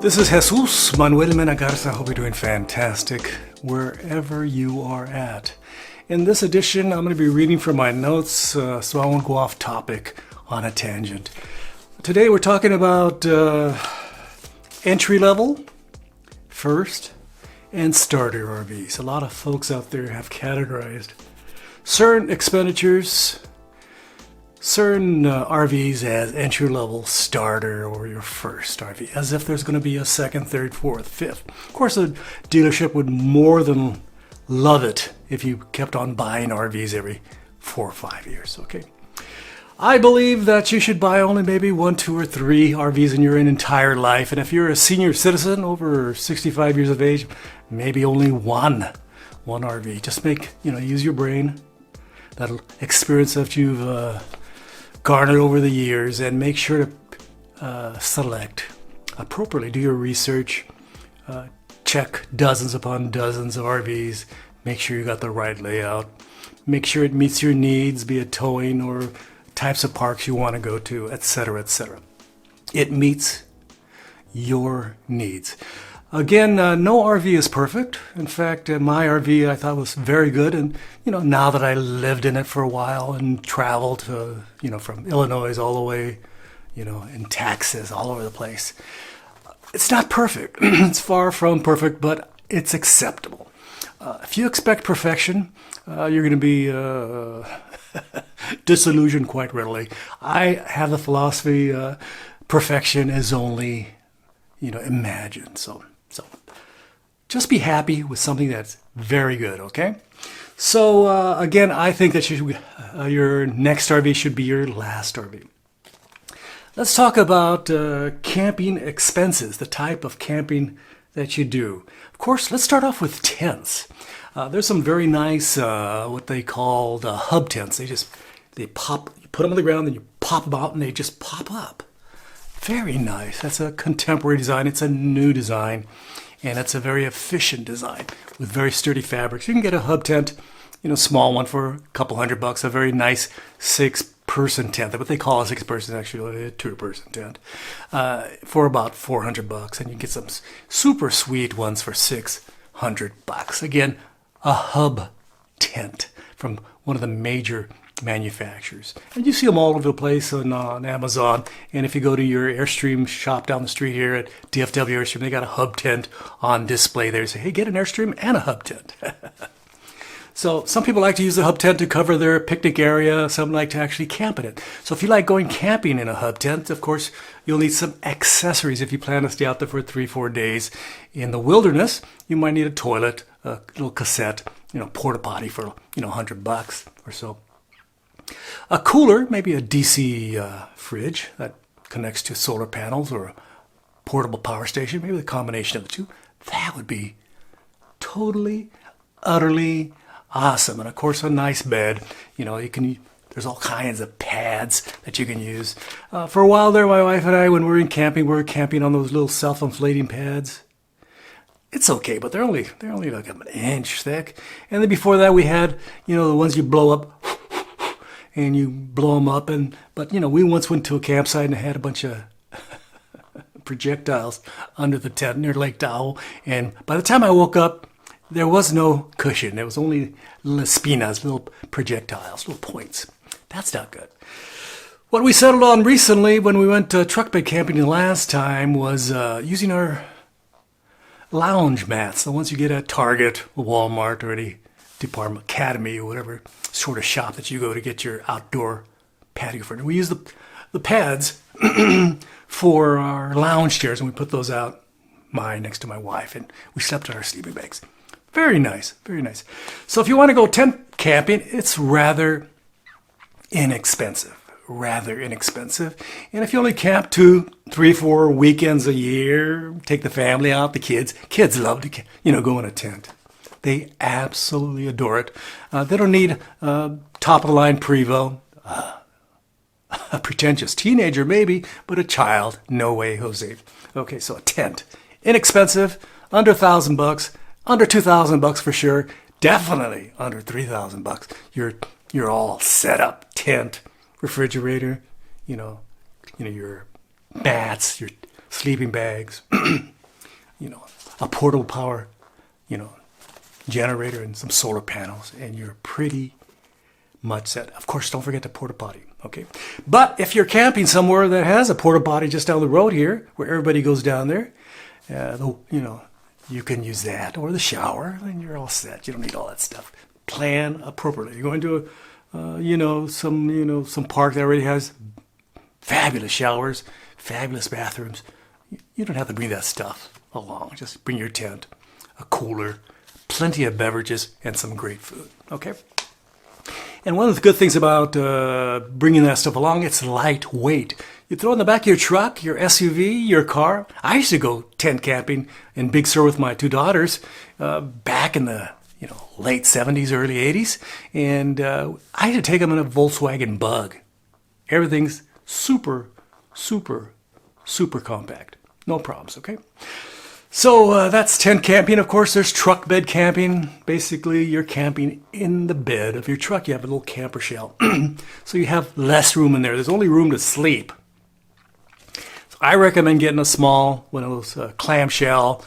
This is Jesus Manuel Menagarza. I hope you're doing fantastic wherever you are at. In this edition, I'm going to be reading from my notes, so I won't go off topic on a tangent. Today we're talking about entry level, first, and starter RVs. A lot of folks out there have categorized certain expenditures, certain RVs as entry level, starter, or your first RV, as if there's going to be a second, third, fourth, fifth. Of course, a dealership would more than love it if you kept on buying RVs every 4 or 5 years, okay? I believe that you should buy only maybe 1, 2, or 3 RVs in your entire life. And if you're a senior citizen over 65 years of age, maybe only one RV. Just use your brain, that experience that you've garnered over the years, and make sure to select appropriately. Do your research, check dozens upon dozens of RVs, make sure you got the right layout, make sure it meets your needs, be it towing or types of parks you want to go to, etc., etc. It meets your needs. Again, no RV is perfect. In fact, my RV I thought was very good, and now that I lived in it for a while and traveled from Illinois all the way, in Texas, all over the place, it's not perfect. It's far from perfect, but it's acceptable. If you expect perfection, you're going to be disillusioned quite readily. I have the philosophy perfection is only imagined. So just be happy with something that's very good, okay? So again, I think that your next RV should be your last RV. Let's talk about camping expenses, the type of camping that you do. Of course, let's start off with tents. There's some very nice, what they call the hub tents. They pop, you put them on the ground, then you pop them out, and they just pop up. Very nice. That's a contemporary design. It's a new design, and it's a very efficient design with very sturdy fabrics. You can get a hub tent, small one for a couple $100. A very nice 6-person tent. What they call a 6-person, actually a 2-person tent, for about $400, and you get some super sweet ones for $600. Again, a hub tent from one of the major manufacturers. And you see them all over the place on Amazon. And if you go to your Airstream shop down the street here at DFW Airstream, they got a hub tent on display there. Say, hey, get an Airstream and a hub tent. So some people like to use the hub tent to cover their picnic area. Some like to actually camp in it. So if you like going camping in a hub tent, of course, you'll need some accessories. If you plan to stay out there for 3-4 days in the wilderness, you might need a toilet, a little cassette, porta potty for $100 or so. A cooler, maybe a DC fridge that connects to solar panels, or a portable power station, maybe the combination of the two. That would be totally, utterly awesome. And of course, a nice bed. There's all kinds of pads that you can use. For a while there, my wife and I, when we were camping on those little self-inflating pads. It's okay, but they're only like an inch thick. And then before that, we had the ones you blow up. And you blow them up, but we once went to a campsite and had a bunch of projectiles under the tent near Lake Tahoe. And by the time I woke up, there was no cushion. There was only little espinas, little projectiles, little points. That's not good. What we settled on recently when we went truck bed camping the last time was using our lounge mats, the ones you get at Target, Walmart, or any Department Academy, or whatever sort of shop that you go to get your outdoor patio furniture. We use the pads for our lounge chairs, and we put those out, mine next to my wife, and we slept on our sleeping bags. Very nice, very nice. So if you want to go tent camping, it's rather inexpensive. And if you only camp 2, 3, 4 weekends a year, take the family out, the kids love to go in a tent. They absolutely adore it. They don't need top-of-the-line Prevo. A pretentious teenager, maybe, but a child, no way, Jose. Okay, so a tent. Inexpensive, under $1,000, under $2,000 for sure. Definitely under $3,000. You're all set up. Tent, refrigerator, your mats, your sleeping bags, you know, a portable power, you know, generator and some solar panels, and you're pretty much set. Of course, don't forget the porta potty, okay? But if you're camping somewhere that has a porta potty just down the road here, where everybody goes down there, you know, you can use that, or the shower, and you're all set. You don't need all that stuff. Plan appropriately. You're going to some park that already has fabulous showers, fabulous bathrooms. You don't have to bring that stuff along. Just bring your tent, a cooler, plenty of beverages, and some great food, okay? And one of the good things about bringing that stuff along, it's lightweight. You throw it in the back of your truck, your SUV, your car. I used to go tent camping in Big Sur with my two daughters back in the late 70s, early 80s. And I had to take them in a Volkswagen Bug. Everything's super, super, super compact. No problems, okay? So that's tent camping. Of course, there's truck bed camping. Basically, you're camping in the bed of your truck. You have a little camper shell. So you have less room in there. There's only room to sleep. So I recommend getting a small, one of those clamshell,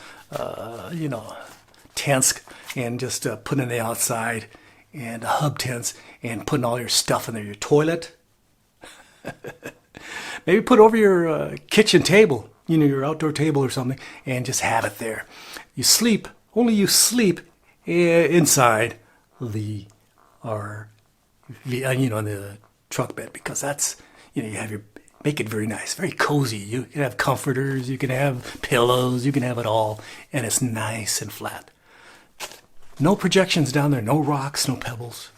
tents, and just putting it in the outside, and hub tents, and putting all your stuff in there. Your toilet. Maybe put over your kitchen table, your outdoor table or something, and just have it there. You sleep inside the the truck bed, because that's, you have make it very nice, very cozy. You can have comforters, you can have pillows, you can have it all, and it's nice and flat. No projections down there, no rocks, no pebbles.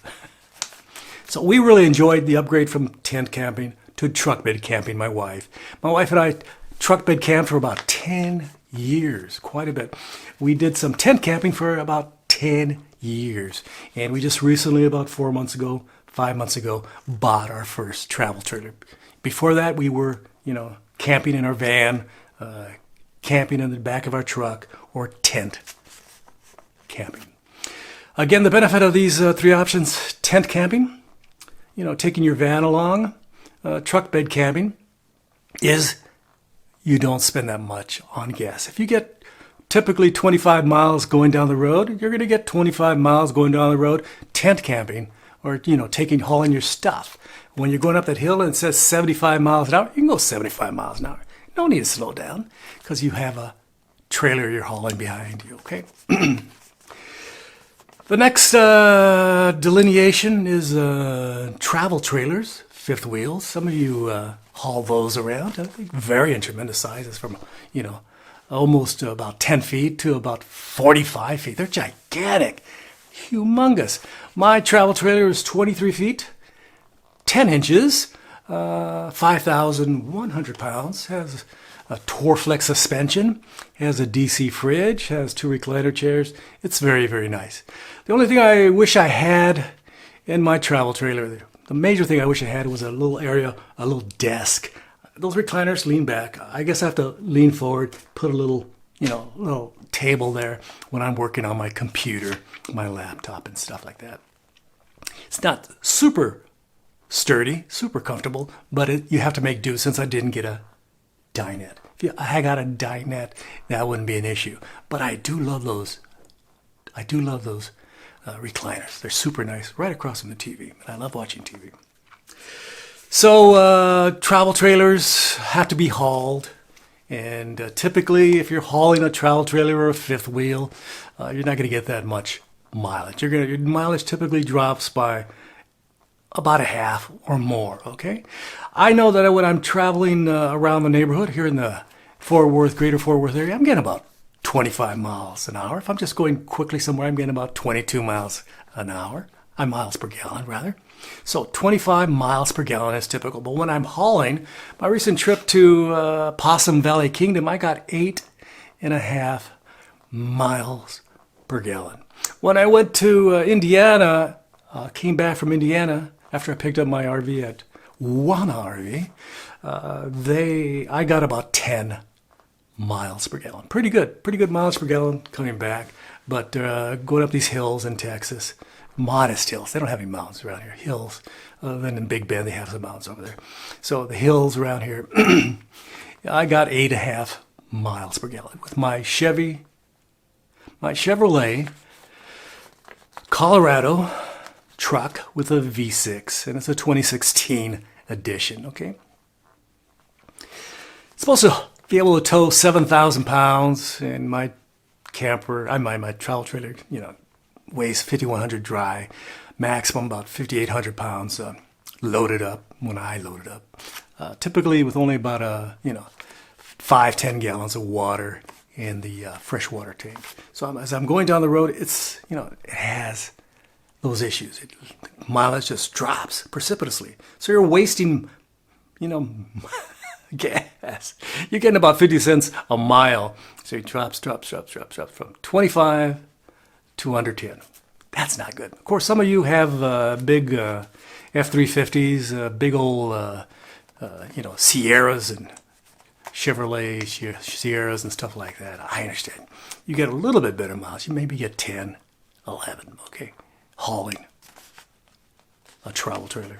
So we really enjoyed the upgrade from tent camping to truck bed camping, my wife. My wife and I truck bed camped for about 10 years, quite a bit. We did some tent camping for about 10 years. And we just recently, about 5 months ago, bought our first travel trailer. Before that, we were, camping in our van, camping in the back of our truck, or tent camping. Again, the benefit of these three options: tent camping, taking your van along, truck bed camping, is you don't spend that much on gas. If you get typically 25 miles going down the road, you're going to get 25 miles going down the road tent camping, or hauling your stuff. When you're going up that hill and it says 75 miles an hour, you can go 75 miles an hour. No need to slow down, because you have a trailer you're hauling behind you, okay? The next delineation is travel trailers, fifth wheels. Some of you haul those around. I think vary in tremendous sizes, from almost about 10 feet to about 45 feet. They're gigantic, humongous. My travel trailer is 23 feet, 10 inches, 5,100 pounds, has a Torflex suspension, has a DC fridge, has 2 recliner chairs. It's very, very nice. The only thing I wish I had in my travel trailer, the major thing I wish I had, was a little area, a little desk. Those recliners lean back. I guess I have to lean forward, put a little table there when I'm working on my computer, my laptop, and stuff like that. It's not super sturdy, super comfortable, but you have to make do, since I didn't get a dinette. If I got a dinette, that wouldn't be an issue. But I do love those. Recliners. They're super nice, right across from the TV. And I love watching TV. So travel trailers have to be hauled. And typically, if you're hauling a travel trailer or a fifth wheel, you're not going to get that much mileage. Your mileage typically drops by about a half or more, okay? I know that when I'm traveling around the neighborhood here in the greater Fort Worth area, I'm getting about 25 miles an hour. If I'm just going quickly somewhere, I'm getting about 22 miles an hour. Miles per gallon, rather. So 25 miles per gallon is typical. But when I'm hauling, my recent trip to Possum Valley Kingdom, I got 8.5 miles per gallon. When I went to Indiana, came back from Indiana after I picked up my RV at One RV, I got about 10 miles per gallon. Pretty good miles per gallon coming back. But going up these hills in Texas, modest hills. They don't have any mountains around here. Hills. Then in Big Bend, they have some mountains over there. So the hills around here, I got 8.5 miles per gallon with my Chevrolet Colorado truck with a V6, and it's a 2016 edition, okay? It's supposed to be able to tow 7,000 pounds, and my camper, my travel trailer, weighs 5,100 dry, maximum about 5,800 pounds loaded up when I load it up. Typically with only about 5-10 gallons of water in the freshwater tank. So as I'm going down the road, it has those issues. Mileage just drops precipitously. So you're wasting, gas. You're getting about 50 cents a mile. So it drops from 25 to under 10. That's not good. Of course, some of you have big F-350s, big old, Sierras and Chevrolet Sierras and stuff like that. I understand. You get a little bit better miles. You maybe get 10, 11, okay, hauling a travel trailer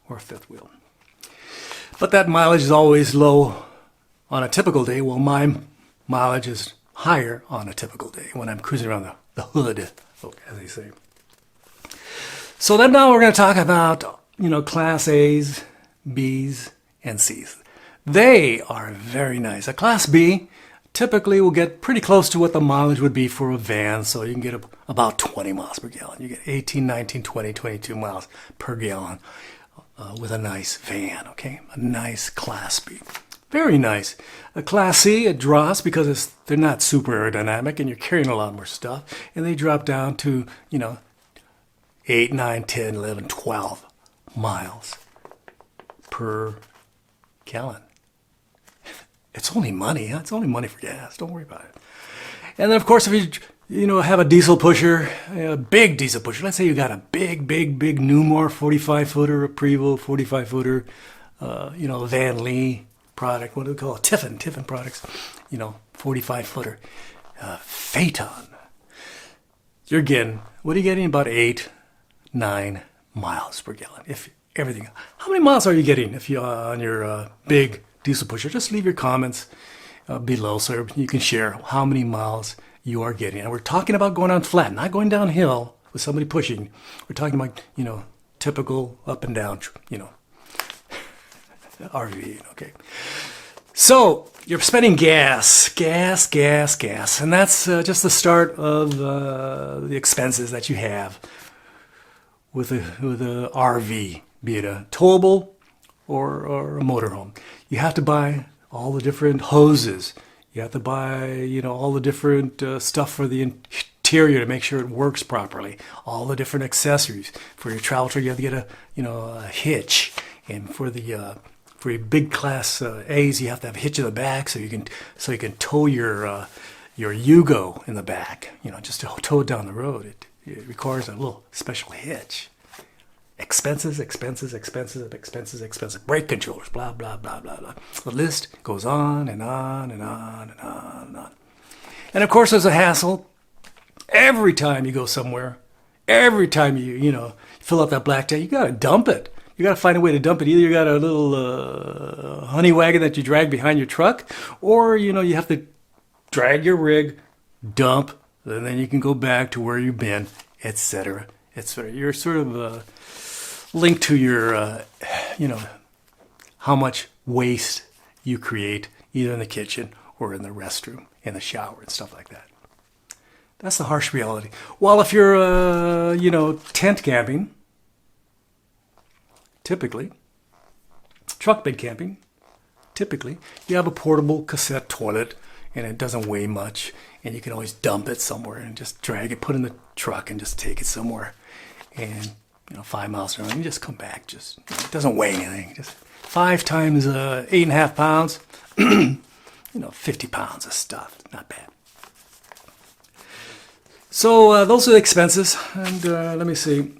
or a fifth wheel. But that mileage is always low on a typical day. Well, my mileage is higher on a typical day when I'm cruising around the hood, as they say. So then now we're going to talk about, Class A's, B's, and C's. They are very nice. A Class B typically will get pretty close to what the mileage would be for a van, so you can get about 20 miles per gallon. You get 18, 19, 20, 22 miles per gallon with a nice van, okay? A nice Class B. Very nice. A Class C, it drops because they're not super aerodynamic and you're carrying a lot more stuff, and they drop down to, 8, 9, 10, 11, 12 miles per gallon. It's only money. Huh? It's only money for gas. Don't worry about it. And then, of course, if you have a diesel pusher, a big diesel pusher. Let's say you got a big Newmar 45-footer, a Prevost 45-footer, Van Lee product. What do we call it? Tiffin products. 45-footer. Phaeton. What are you getting? About 8, 9 miles per gallon. If everything. How many miles are you getting if you're on your big diesel pusher? Just leave your comments below so you can share how many miles you are getting. And we're talking about going on flat, not going downhill with somebody pushing. We're talking about, typical up and down, RVing, okay? So you're spending gas, and that's just the start of the expenses that you have with a RV, be it a towable or a motorhome. You have to buy all the different hoses. You have to buy, all the different stuff for the interior to make sure it works properly. All the different accessories for your travel trailer. You have to get a hitch, and for your big Class A's, you have to have a hitch in the back so you can tow your Yugo in the back. Just to tow it down the road. It requires a little special hitch. Expenses. Brake controllers, blah, blah, blah, blah, blah. The list goes on and on and on and on and on. And of course, there's a hassle. Every time you go somewhere, every time you fill out that black tank, you got to dump it. You got to find a way to dump it. Either you got a little honey wagon that you drag behind your truck, or, you have to drag your rig, dump, and then you can go back to where you've been, etc., etc. You're sort of linked to your, how much waste you create either in the kitchen or in the restroom, in the shower and stuff like that. That's the harsh reality. While if you're, tent camping, typically, truck bed camping, typically, you have a portable cassette toilet and it doesn't weigh much and you can always dump it somewhere and just drag it, put it in the truck and just take it somewhere. And 5 miles around, you just come back. It doesn't weigh anything. Just 5 times 8.5 pounds, 50 pounds of stuff. Not bad. So those are the expenses. And let me see.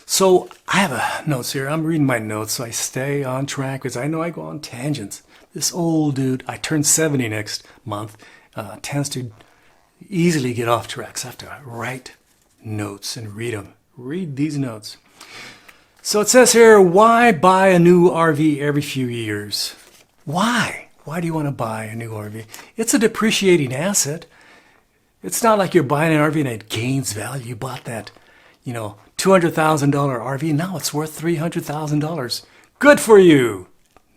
So I have notes here. I'm reading my notes so I stay on track because I know I go on tangents. This old dude, I turn 70 next month, tends to easily get off track. So I have to write notes and read them. Read these notes. So it says here, why buy a new RV every few years? Why? Why do you want to buy a new RV? It's a depreciating asset. It's not like you're buying an RV and it gains value. You bought that, $200,000 RV. Now it's worth $300,000. Good for you.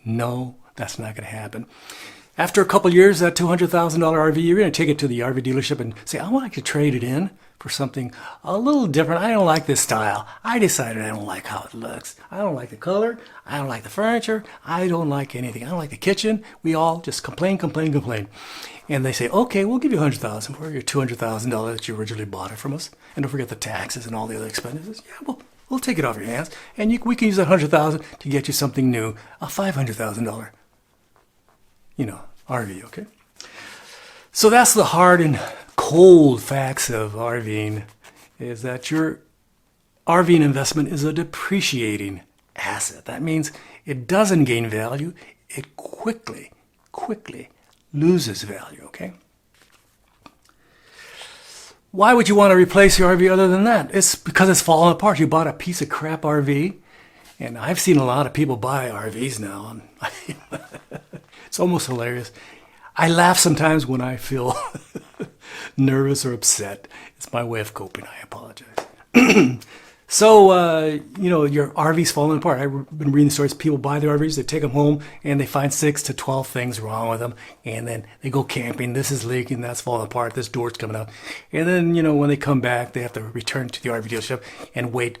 No, that's not going to happen. After a couple years, that $200,000 RV, you're going to take it to the RV dealership and say, I would like to trade it in for something a little different. I don't like this style. I decided I don't like how it looks. I don't like the color. I don't like the furniture. I don't like anything. I don't like the kitchen. We all just complain. And they say, okay, we'll give you $100,000 for your $200,000 that you originally bought it from us. And don't forget the taxes and all the other expenses. Yeah, we'll take it off your hands. And we can use that $100,000 to get you something new, a $500,000 RV, okay? So that's the hard and cold facts of RVing, is that your RVing investment is a depreciating asset. That means it doesn't gain value. It quickly loses value, okay? Why would you want to replace your RV other than that? It's because it's falling apart. You bought a piece of crap RV, and I've seen a lot of people buy RVs now. It's almost hilarious. I laugh sometimes when I feel nervous or upset. It's my way of coping. I apologize. So, your RV's falling apart. I've been reading stories. People buy their RVs, they take them home, and they find 6 to 12 things wrong with them. And then they go camping. This is leaking. That's falling apart. This door's coming out. And then, when they come back, they have to return to the RV dealership and wait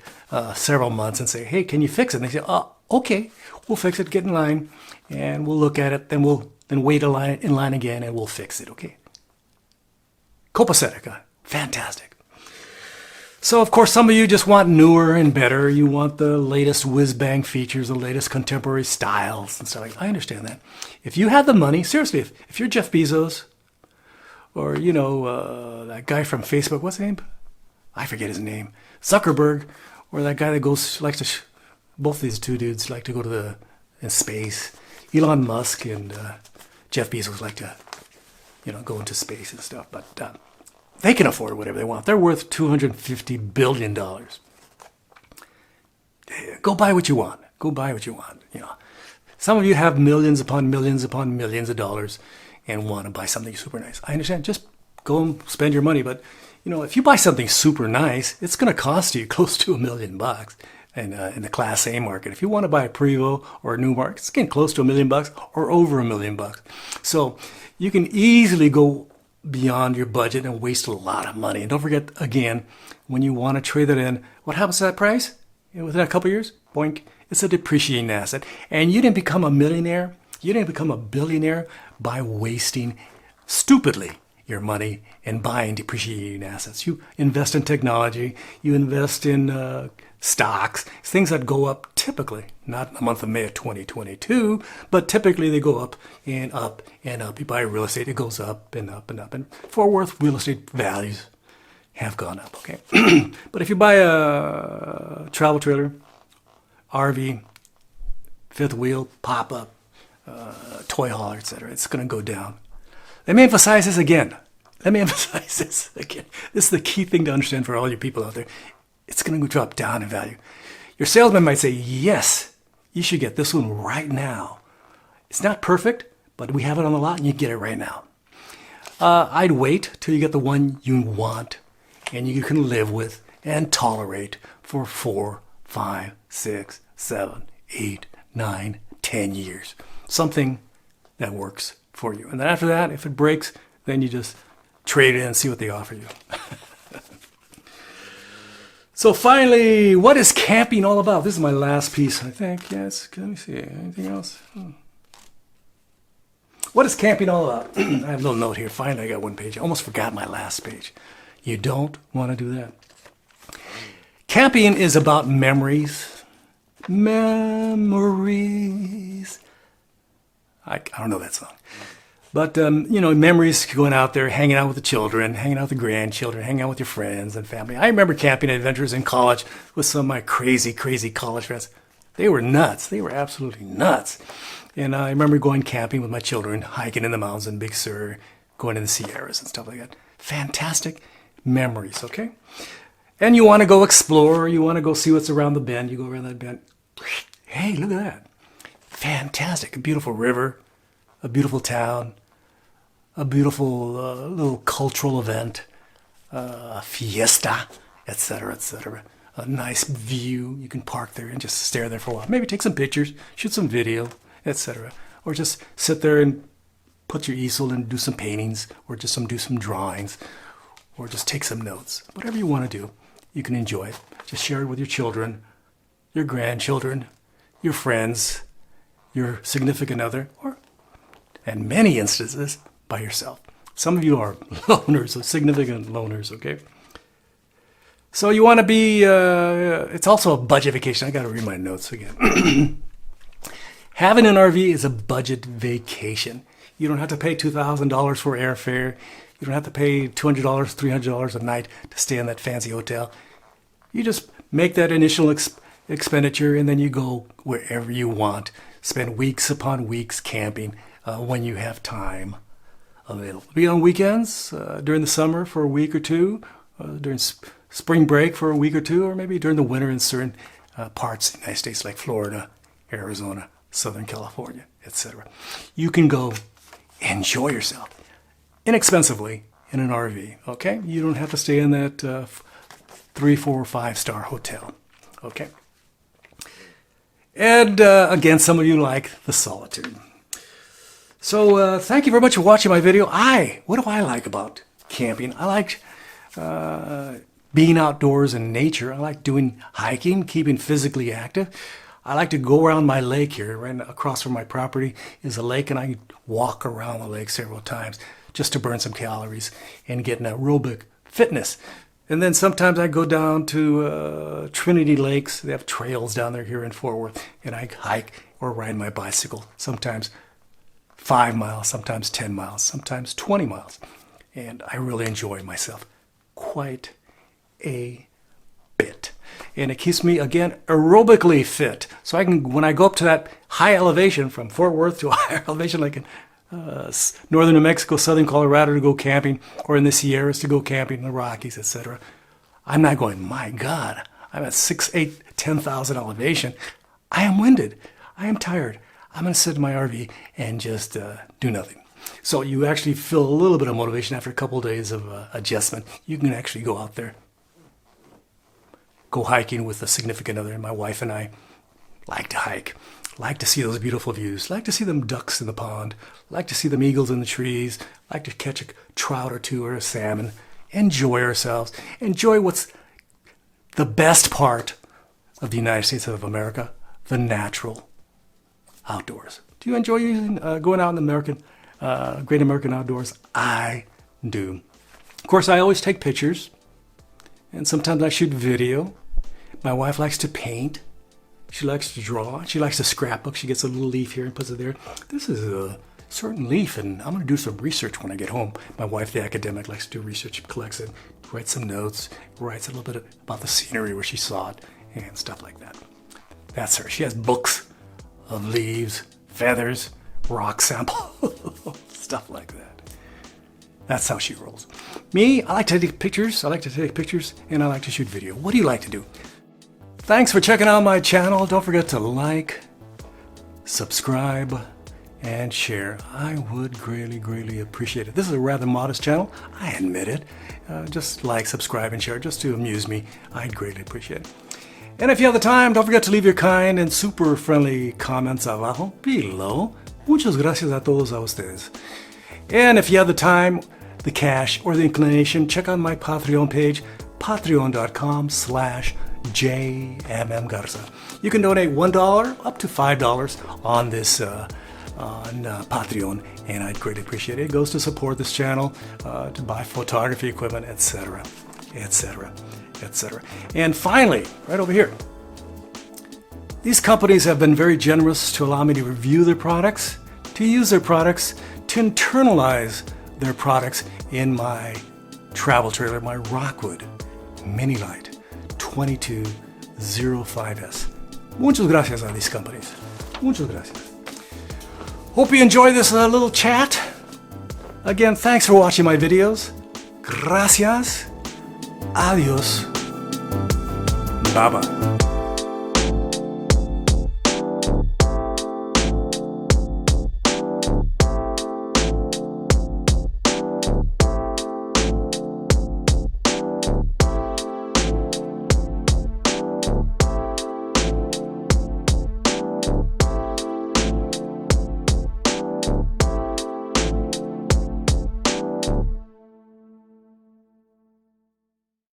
several months and say, hey, can you fix it? And they say, okay, we'll fix it. Get in line, and we'll look at it. Then we'll wait in line again, and we'll fix it. Okay. Copacetic. Fantastic. So, of course, some of you just want newer and better. You want the latest whiz-bang features, the latest contemporary styles and stuff like that. I understand that. If you have the money, seriously, if you're Jeff Bezos or, that guy from Facebook, what's his name? I forget his name. Zuckerberg, or that guy that both these two dudes like to go to in space. Elon Musk and Jeff Bezos like to, go into space and stuff. But they can afford whatever they want. They're worth $250 billion. Go buy what you want. Some of you have millions upon millions upon millions of dollars and want to buy something super nice. I understand. Just go and spend your money. But, if you buy something super nice, it's going to cost you close to $1 million in the Class A market. If you want to buy a Prevost or a new market, it's getting close to $1 million or over $1 million. So you can easily go beyond your budget and waste a lot of money. And don't forget, again, when you want to trade it in, what happens to that price? Within a couple of years, boink, it's a depreciating asset. And you didn't become a millionaire, you didn't become a billionaire by wasting stupidly your money and buying depreciating assets. You invest in technology, you invest in stocks, things that go up typically, not in the month of May of 2022, but typically they go up and up and up. You buy real estate, it goes up and up and up. And Fort Worth real estate values have gone up, okay? But if you buy a travel trailer, RV, fifth wheel, pop-up, toy hauler, etc., it's going to go down. Let me emphasize this again. This is the key thing to understand for all you people out there. It's going to drop down in value. Your salesman might say, yes, you should get this one right now. It's not perfect, but we have it on the lot and you get it right now. I'd wait till you get the one you want and you can live with and tolerate for 4, 5, 6, 7, 8, 9, 10 years. Something that works for you. And then after that, if it breaks, then you just trade it in and see what they offer you. So finally, what is camping all about? This is my last piece, I think. Yes, let me see. Anything else? What is camping all about? I have a little note here. Finally, I got one page. I almost forgot my last page. You don't want to do that. Camping is about memories. Memories. I don't know that song. But, memories going out there, hanging out with the children, hanging out with the grandchildren, hanging out with your friends and family. I remember camping adventures in college with some of my crazy, crazy college friends. They were nuts. They were absolutely nuts. And I remember going camping with my children, hiking in the mountains in Big Sur, going in the Sierras and stuff like that. Fantastic memories, okay? And you want to go explore. You want to go see what's around the bend. You go around that bend. Hey, look at that. Fantastic. A beautiful river. a beautiful town, a beautiful little cultural event, fiesta, etc., etc. A nice view. You can park there and just stare there for a while. Maybe take some pictures, shoot some video, etc. Or just sit there and put your easel and do some paintings, or just do some drawings, or just take some notes. Whatever you want to do, you can enjoy it. Just share it with your children, your grandchildren, your friends, your significant other, or in many instances, by yourself. Some of you are loners, significant loners, okay? So you want to be, it's also a budget vacation. I got to read my notes again. Having an RV is a budget vacation. You don't have to pay $2,000 for airfare. You don't have to pay $200, $300 a night to stay in that fancy hotel. You just make that initial expenditure, and then you go wherever you want. Spend weeks upon weeks camping when you have time available. Be on weekends during the summer for a week or two, during spring break for a week or two, or maybe during the winter in certain parts of the United States like Florida, Arizona, Southern California, etc. You can go enjoy yourself inexpensively in an RV, okay? You don't have to stay in that 3, 4, 5-star hotel, okay? And again, some of you like the solitude. So thank you very much for watching my video. What do I like about camping? I like being outdoors in nature. I like doing hiking, keeping physically active. I like to go around my lake here. Right across from my property is a lake, and I walk around the lake several times just to burn some calories and get an aerobic fitness. And then sometimes I go down to Trinity Lakes. They have trails down there here in Fort Worth, and I hike or ride my bicycle, sometimes 5 miles, sometimes 10 miles, sometimes 20 miles. And I really enjoy myself quite a bit. And it keeps me, again, aerobically fit. So I can, when I go up to that high elevation, from Fort Worth to a higher elevation, like in northern New Mexico, southern Colorado to go camping, or in the Sierras to go camping, in the Rockies, etc. I'm not going, my God, I'm at 6, 8, 10,000 elevation. I am winded. I am tired. I'm going to sit in my RV and just do nothing. So you actually feel a little bit of motivation after a couple of days of adjustment. You can actually go out there, go hiking with a significant other. My wife and I like to hike, like to see those beautiful views, like to see them ducks in the pond, like to see them eagles in the trees, like to catch a trout or two or a salmon, enjoy ourselves, enjoy what's the best part of the United States of America, the natural outdoors. Do you enjoy going out in the great American outdoors? I do. Of course, I always take pictures, and sometimes I shoot video. My wife likes to paint. She likes to draw. She likes to scrapbook. She gets a little leaf here and puts it there. This is a certain leaf, and I'm going to do some research when I get home. My wife, the academic, likes to do research. She collects it, writes some notes, writes a little bit about the scenery where she saw it, and stuff like that. That's her. She has books of leaves, feathers, rock samples, stuff like that. That's how she rolls. Me, I like to take pictures. I like to take pictures, and I like to shoot video. What do you like to do? Thanks for checking out my channel. Don't forget to like, subscribe, and share. I would greatly, greatly appreciate it. This is a rather modest channel. I admit it. Just like, subscribe, and share just to amuse me. I'd greatly appreciate it. And if you have the time, don't forget to leave your kind and super friendly comments abajo, below. Muchas gracias a todos a ustedes. And if you have the time, the cash, or the inclination, check out my Patreon page, patreon.com/JMM Garza. You can donate $1 up to $5 on this Patreon, and I'd greatly appreciate it. It goes to support this channel, to buy photography equipment, etc., etc., etc. And finally, right over here, these companies have been very generous to allow me to review their products, to use their products, to internalize their products in my travel trailer, my Rockwood Mini Lite 2205S. Muchas gracias a these companies. Muchas gracias. Hope you enjoy this little chat. Again, thanks for watching my videos. Gracias. Adios. Bye-bye.